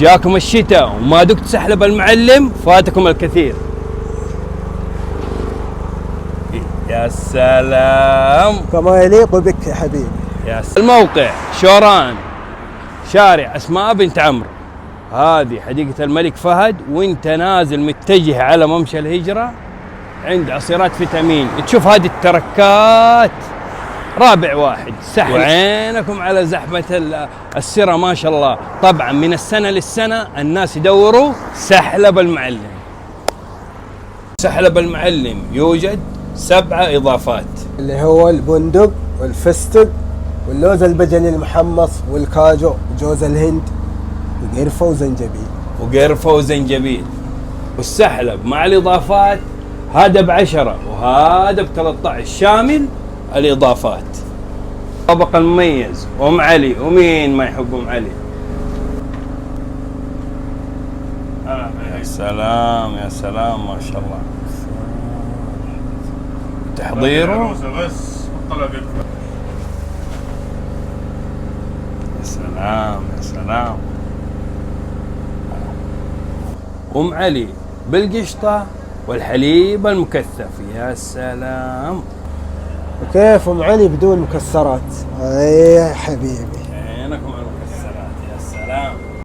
جاكم الشتاء وما دقت سحلب المعلم فاتكم الكثير. يا سلام كما يليق بك يا حبيبي. يا سلام. الموقع شوران، شارع أسماء بنت عمرو، هذه حديقة الملك فهد، وانت نازل متجه على ممشى الهجرة عند عصيرات فيتامين. تشوف هذه التركات رابع واحد سحل، وعينكم على زحمة السرة ما شاء الله. طبعا من السنة للسنة الناس يدوروا سحلب المعلم. سحلب المعلم يوجد 7 إضافات، اللي هو البندق والفستق واللوز البجلي المحمص والكاجو وجوز الهند وقرفة وزنجبيل. وقرفة وزنجبيل. والسحلب مع الإضافات هذا ب10 وهذا ب13 شامل الإضافات. طبق المميز أم علي، ومين ما يحب أم علي؟ يا سلام يا سلام ما شاء الله. تحضيره بس يا سلام يا سلام. أم علي بالقشطة والحليب المكثف. يا سلام. وكيف ام علي بدون مكسرات؟ اي يا حبيبي. عينكم على